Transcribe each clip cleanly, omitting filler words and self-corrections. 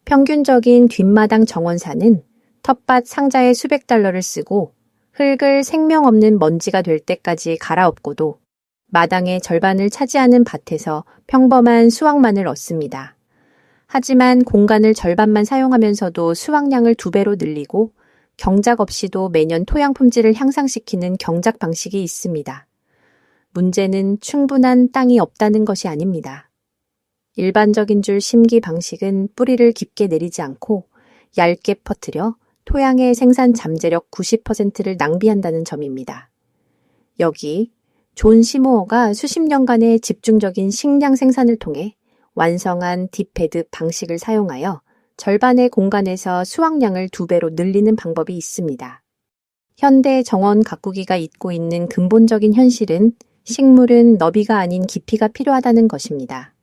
평균적인 뒷마당 정원사는 텃밭 상자에 수백 달러를 쓰고 흙을 생명 없는 먼지가 될 때까지 갈아엎고도 마당의 절반을 차지하는 밭에서 평범한 수확만을 얻습니다. 하지만 공간을 절반만 사용하면서도 수확량을 2배로 늘리고 경작 없이도 매년 토양 품질을 향상시키는 경작 방식이 있습니다. 문제는 충분한 땅이 없다는 것이 아닙니다. 일반적인 줄 심기 방식은 뿌리를 깊게 내리지 않고 얇게 퍼뜨려 토양의 생산 잠재력 90%를 낭비한다는 점입니다. 여기 존 시모어가 수십 년간의 집중적인 식량 생산을 통해 완성한 딥베드 방식을 사용하여 절반의 공간에서 수확량을 2배로 늘리는 방법이 있습니다. 현대 정원 가꾸기가 잇고 있는 근본적인 현실은 식물은 너비가 아닌 깊이가 필요하다는 것입니다.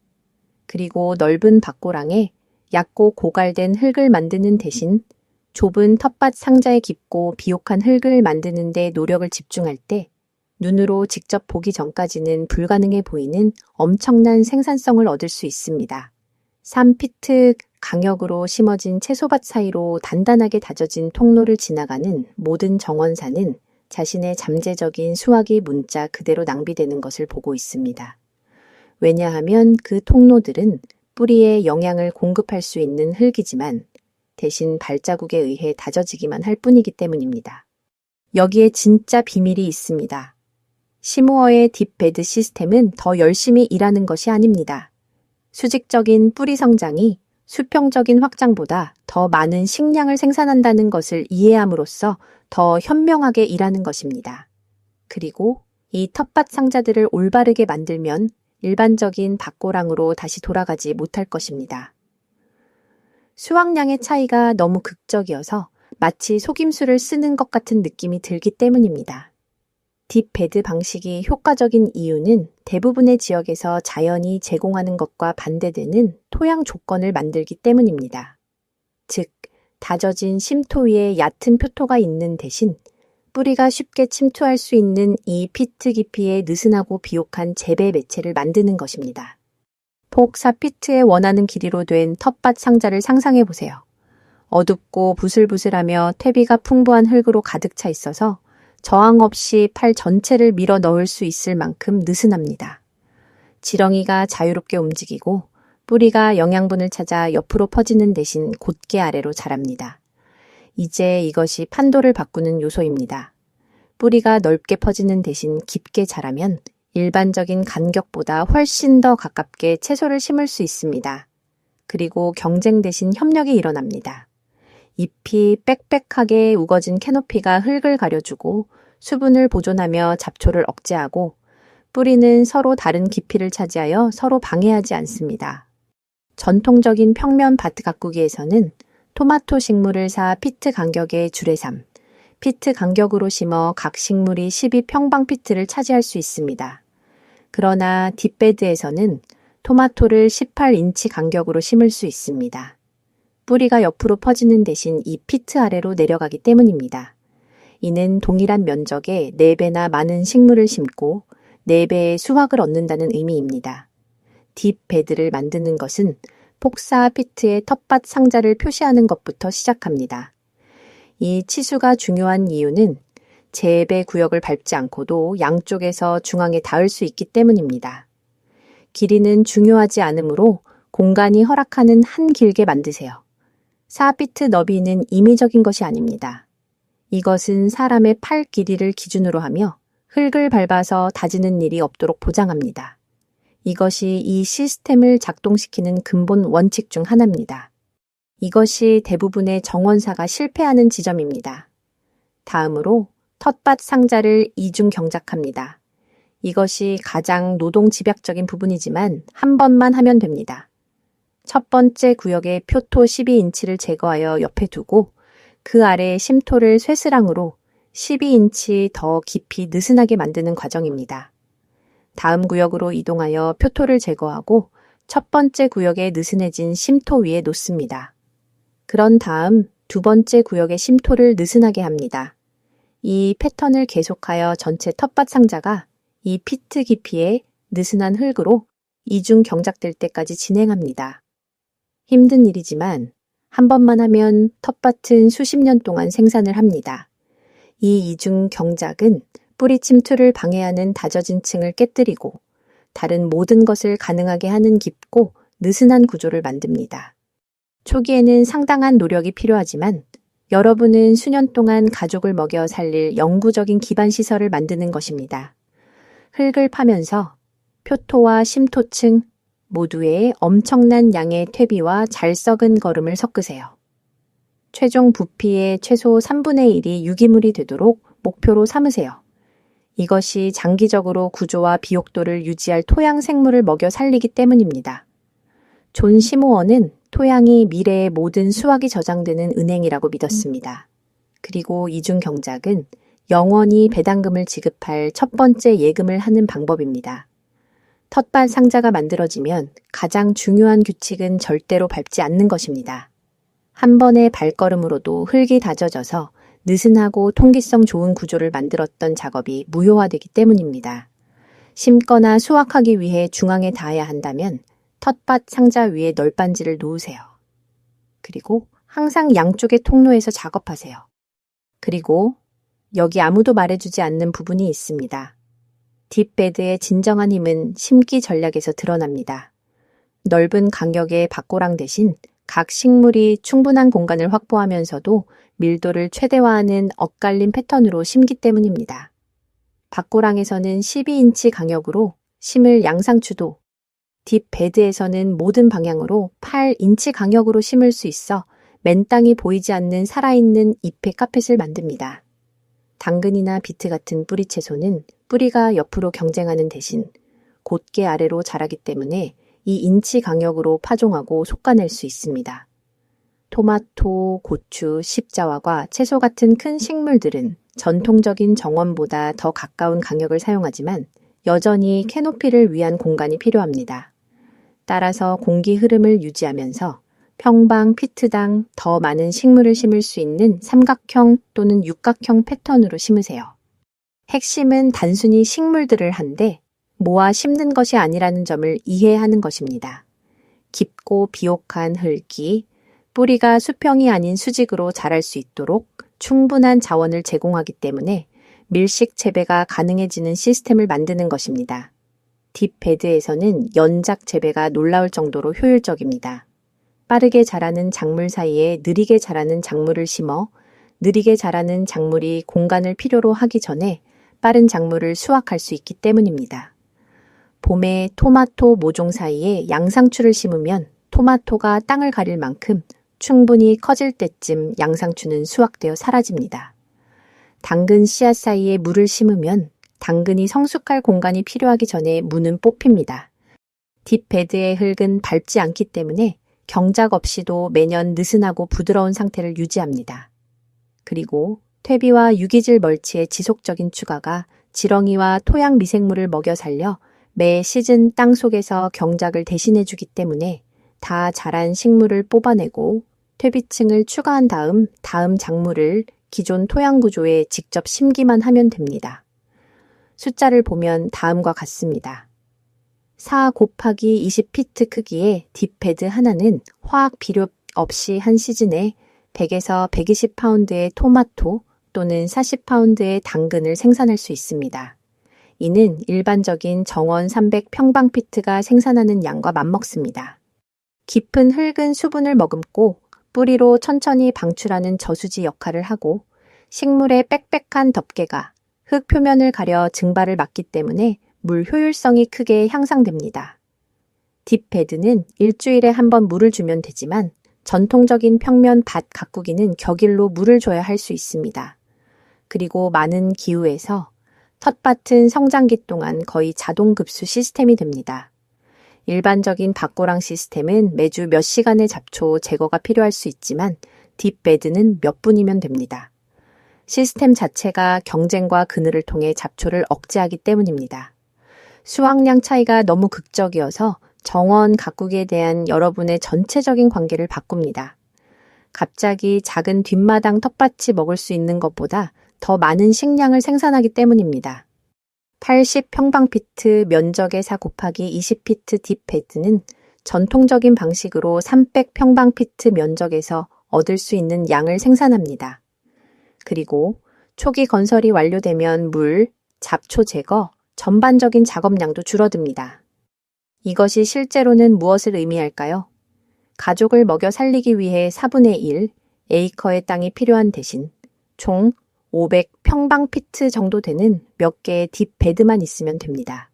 그리고 넓은 밭고랑에 얕고 고갈된 흙을 만드는 대신 좁은 텃밭 상자에 깊고 비옥한 흙을 만드는 데 노력을 집중할 때 눈으로 직접 보기 전까지는 불가능해 보이는 엄청난 생산성을 얻을 수 있습니다. 3피트 강역으로 심어진 채소밭 사이로 단단하게 다져진 통로를 지나가는 모든 정원사는 자신의 잠재적인 수확이 문자 그대로 낭비되는 것을 보고 있습니다. 왜냐하면 그 통로들은 뿌리에 영양을 공급할 수 있는 흙이지만 대신 발자국에 의해 다져지기만 할 뿐이기 때문입니다. 여기에 진짜 비밀이 있습니다. 시모어의 딥베드 시스템은 더 열심히 일하는 것이 아닙니다. 수직적인 뿌리 성장이 수평적인 확장보다 더 많은 식량을 생산한다는 것을 이해함으로써 더 현명하게 일하는 것입니다. 그리고 이 텃밭 상자들을 올바르게 만들면 일반적인 밭고랑으로 다시 돌아가지 못할 것입니다. 수확량의 차이가 너무 극적이어서 마치 속임수를 쓰는 것 같은 느낌이 들기 때문입니다. 딥베드 방식이 효과적인 이유는 대부분의 지역에서 자연이 제공하는 것과 반대되는 토양 조건을 만들기 때문입니다. 즉, 다져진 심토 위에 얕은 표토가 있는 대신 뿌리가 쉽게 침투할 수 있는 2피트 깊이의 느슨하고 비옥한 재배 매체를 만드는 것입니다. 폭 4피트에 원하는 길이로 된 텃밭 상자를 상상해 보세요. 어둡고 부슬부슬하며 퇴비가 풍부한 흙으로 가득 차 있어서 저항 없이 팔 전체를 밀어 넣을 수 있을 만큼 느슨합니다. 지렁이가 자유롭게 움직이고 뿌리가 영양분을 찾아 옆으로 퍼지는 대신 곧게 아래로 자랍니다. 이제 이것이 판도를 바꾸는 요소입니다. 뿌리가 넓게 퍼지는 대신 깊게 자라면 일반적인 간격보다 훨씬 더 가깝게 채소를 심을 수 있습니다. 그리고 경쟁 대신 협력이 일어납니다. 잎이 빽빽하게 우거진 캐노피가 흙을 가려주고 수분을 보존하며 잡초를 억제하고 뿌리는 서로 다른 깊이를 차지하여 서로 방해하지 않습니다. 전통적인 평면 밭 가꾸기에서는 토마토 식물을 4피트 간격의 주례삼, 피트 간격으로 심어 각 식물이 12평방피트를 차지할 수 있습니다. 그러나 딥베드에서는 토마토를 18인치 간격으로 심을 수 있습니다. 뿌리가 옆으로 퍼지는 대신 이 피트 아래로 내려가기 때문입니다. 이는 동일한 면적에 4배나 많은 식물을 심고 4배의 수확을 얻는다는 의미입니다. 딥베드를 만드는 것은 폭 4피트의 텃밭 상자를 표시하는 것부터 시작합니다. 이 치수가 중요한 이유는 재배 구역을 밟지 않고도 양쪽에서 중앙에 닿을 수 있기 때문입니다. 길이는 중요하지 않으므로 공간이 허락하는 한 길게 만드세요. 4피트 너비는 임의적인 것이 아닙니다. 이것은 사람의 팔 길이를 기준으로 하며 흙을 밟아서 다지는 일이 없도록 보장합니다. 이것이 이 시스템을 작동시키는 근본 원칙 중 하나입니다. 이것이 대부분의 정원사가 실패하는 지점입니다. 다음으로 텃밭 상자를 이중 경작합니다. 이것이 가장 노동 집약적인 부분이지만 한 번만 하면 됩니다. 첫 번째 구역의 표토 12인치를 제거하여 옆에 두고 그 아래 심토를 쇠스랑으로 12인치 더 깊이 느슨하게 만드는 과정입니다. 다음 구역으로 이동하여 표토를 제거하고 첫 번째 구역에 느슨해진 심토 위에 놓습니다. 그런 다음 두 번째 구역의 심토를 느슨하게 합니다. 이 패턴을 계속하여 전체 텃밭 상자가 이 피트 깊이의 느슨한 흙으로 이중 경작될 때까지 진행합니다. 힘든 일이지만 한 번만 하면 텃밭은 수십 년 동안 생산을 합니다. 이 이중 경작은 뿌리 침투를 방해하는 다져진 층을 깨뜨리고 다른 모든 것을 가능하게 하는 깊고 느슨한 구조를 만듭니다. 초기에는 상당한 노력이 필요하지만 여러분은 수년 동안 가족을 먹여 살릴 영구적인 기반 시설을 만드는 것입니다. 흙을 파면서 표토와 심토층 모두에 엄청난 양의 퇴비와 잘 썩은 거름을 섞으세요. 최종 부피의 최소 3분의 1이 유기물이 되도록 목표로 삼으세요. 이것이 장기적으로 구조와 비옥도를 유지할 토양 생물을 먹여 살리기 때문입니다. 존 시모어는 토양이 미래의 모든 수확이 저장되는 은행이라고 믿었습니다. 그리고 이중 경작은 영원히 배당금을 지급할 첫 번째 예금을 하는 방법입니다. 텃밭 상자가 만들어지면 가장 중요한 규칙은 절대로 밟지 않는 것입니다. 한 번의 발걸음으로도 흙이 다져져서 느슨하고 통기성 좋은 구조를 만들었던 작업이 무효화되기 때문입니다. 심거나 수확하기 위해 중앙에 닿아야 한다면 텃밭 상자 위에 널빤지를 놓으세요. 그리고 항상 양쪽의 통로에서 작업하세요. 그리고 여기 아무도 말해주지 않는 부분이 있습니다. 딥베드의 진정한 힘은 심기 전략에서 드러납니다. 넓은 간격의 밭고랑 대신 각 식물이 충분한 공간을 확보하면서도 밀도를 최대화하는 엇갈린 패턴으로 심기 때문입니다. 밭고랑에서는 12인치 간격으로 심을 양상추도, 딥베드에서는 모든 방향으로 8인치 간격으로 심을 수 있어 맨 땅이 보이지 않는 살아있는 잎의 카펫을 만듭니다. 당근이나 비트 같은 뿌리 채소는 뿌리가 옆으로 경쟁하는 대신 곧게 아래로 자라기 때문에 2인치 간격으로 파종하고 솎아낼 수 있습니다. 토마토, 고추, 십자화과 채소 같은 큰 식물들은 전통적인 정원보다 더 가까운 간격을 사용하지만 여전히 캐노피를 위한 공간이 필요합니다. 따라서 공기 흐름을 유지하면서 평방 피트당 더 많은 식물을 심을 수 있는 삼각형 또는 육각형 패턴으로 심으세요. 핵심은 단순히 식물들을 한데 모아 심는 것이 아니라는 점을 이해하는 것입니다. 깊고 비옥한 흙이 뿌리가 수평이 아닌 수직으로 자랄 수 있도록 충분한 자원을 제공하기 때문에 밀식 재배가 가능해지는 시스템을 만드는 것입니다. 딥베드에서는 연작 재배가 놀라울 정도로 효율적입니다. 빠르게 자라는 작물 사이에 느리게 자라는 작물을 심어 느리게 자라는 작물이 공간을 필요로 하기 전에 빠른 작물을 수확할 수 있기 때문입니다. 봄에 토마토 모종 사이에 양상추를 심으면 토마토가 땅을 가릴 만큼 충분히 커질 때쯤 양상추는 수확되어 사라집니다. 당근 씨앗 사이에 물을 심으면 당근이 성숙할 공간이 필요하기 전에 무는 뽑힙니다. 딥베드의 흙은 밟지 않기 때문에 경작 없이도 매년 느슨하고 부드러운 상태를 유지합니다. 그리고 퇴비와 유기질 멀치의 지속적인 추가가 지렁이와 토양 미생물을 먹여 살려 매 시즌 땅 속에서 경작을 대신해주기 때문에 다 자란 식물을 뽑아내고 퇴비층을 추가한 다음 작물을 기존 토양 구조에 직접 심기만 하면 됩니다. 숫자를 보면 다음과 같습니다. 4 곱하기 20피트 크기의 딥베드 하나는 화학 비료 없이 한 시즌에 100에서 120파운드의 토마토 또는 40파운드의 당근을 생산할 수 있습니다. 이는 일반적인 정원 300평방피트가 생산하는 양과 맞먹습니다. 깊은 흙은 수분을 머금고 뿌리로 천천히 방출하는 저수지 역할을 하고 식물의 빽빽한 덮개가 흙 표면을 가려 증발을 막기 때문에 물 효율성이 크게 향상됩니다. 딥베드는 일주일에 한 번 물을 주면 되지만 전통적인 평면 밭 가꾸기는 격일로 물을 줘야 할 수 있습니다. 그리고 많은 기후에서 텃밭은 성장기 동안 거의 자동 급수 시스템이 됩니다. 일반적인 밭고랑 시스템은 매주 몇 시간의 잡초 제거가 필요할 수 있지만 딥베드는 몇 분이면 됩니다. 시스템 자체가 경쟁과 그늘을 통해 잡초를 억제하기 때문입니다. 수확량 차이가 너무 극적이어서 정원 가꾸기에 대한 여러분의 전체적인 관계를 바꿉니다. 갑자기 작은 뒷마당 텃밭이 먹을 수 있는 것보다 더 많은 식량을 생산하기 때문입니다. 80평방피트 면적의 4 곱하기 20피트 딥베드는 전통적인 방식으로 300평방피트 면적에서 얻을 수 있는 양을 생산합니다. 그리고 초기 건설이 완료되면 물, 잡초 제거, 전반적인 작업량도 줄어듭니다. 이것이 실제로는 무엇을 의미할까요? 가족을 먹여 살리기 위해 4분의 1 에이커의 땅이 필요한 대신 총 500평방피트 정도 되는 몇 개의 딥베드만 있으면 됩니다.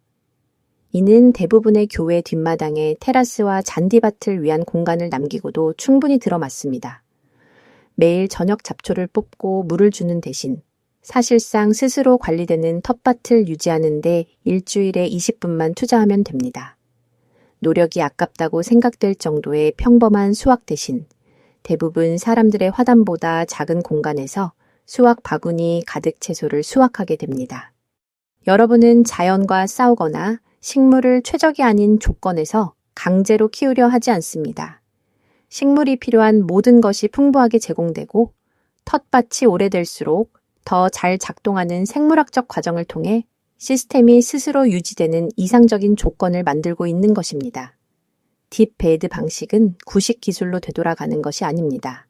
이는 대부분의 교회 뒷마당에 테라스와 잔디밭을 위한 공간을 남기고도 충분히 들어맞습니다. 매일 저녁 잡초를 뽑고 물을 주는 대신 사실상 스스로 관리되는 텃밭을 유지하는 데 일주일에 20분만 투자하면 됩니다. 노력이 아깝다고 생각될 정도의 평범한 수확 대신 대부분 사람들의 화단보다 작은 공간에서 수확 바구니 가득 채소를 수확하게 됩니다. 여러분은 자연과 싸우거나 식물을 최적이 아닌 조건에서 강제로 키우려 하지 않습니다. 식물이 필요한 모든 것이 풍부하게 제공되고 텃밭이 오래될수록 더 잘 작동하는 생물학적 과정을 통해 시스템이 스스로 유지되는 이상적인 조건을 만들고 있는 것입니다. 딥베드 방식은 구식 기술로 되돌아가는 것이 아닙니다.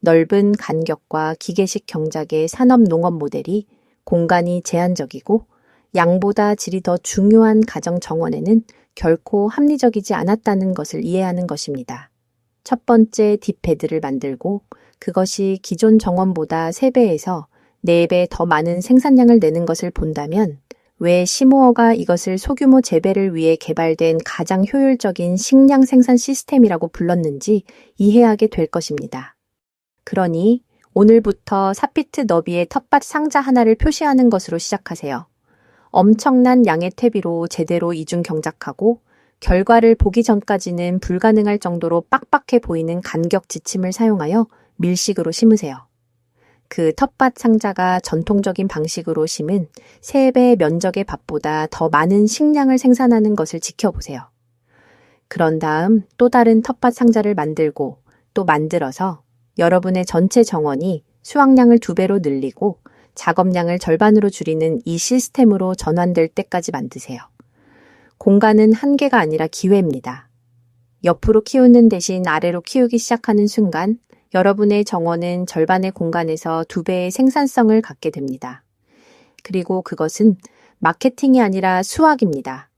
넓은 간격과 기계식 경작의 산업 농업 모델이 공간이 제한적이고 양보다 질이 더 중요한 가정 정원에는 결코 합리적이지 않았다는 것을 이해하는 것입니다. 첫 번째 딥베드를 만들고 그것이 기존 정원보다 3배에서 4배 더 많은 생산량을 내는 것을 본다면 왜 시모어가 이것을 소규모 재배를 위해 개발된 가장 효율적인 식량 생산 시스템이라고 불렀는지 이해하게 될 것입니다. 그러니 오늘부터 4피트 너비의 텃밭 상자 하나를 표시하는 것으로 시작하세요. 엄청난 양의 퇴비로 제대로 이중 경작하고 결과를 보기 전까지는 불가능할 정도로 빡빡해 보이는 간격 지침을 사용하여 밀식으로 심으세요. 그 텃밭 상자가 전통적인 방식으로 심은 3배 면적의 밭보다 더 많은 식량을 생산하는 것을 지켜보세요. 그런 다음 또 다른 텃밭 상자를 만들고 또 만들어서 여러분의 전체 정원이 수확량을 2배로 늘리고 작업량을 절반으로 줄이는 이 시스템으로 전환될 때까지 만드세요. 공간은 한계가 아니라 기회입니다. 옆으로 키우는 대신 아래로 키우기 시작하는 순간 여러분의 정원은 절반의 공간에서 2배의 생산성을 갖게 됩니다. 그리고 그것은 마케팅이 아니라 수확입니다.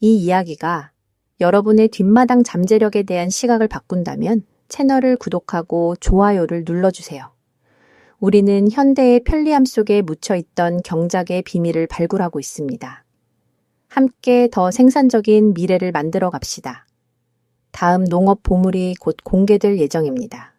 이 이야기가 여러분의 뒷마당 잠재력에 대한 시각을 바꾼다면 채널을 구독하고 좋아요를 눌러주세요. 우리는 현대의 편리함 속에 묻혀있던 경작의 비밀을 발굴하고 있습니다. 함께 더 생산적인 미래를 만들어 갑시다. 다음 농업 보물이 곧 공개될 예정입니다.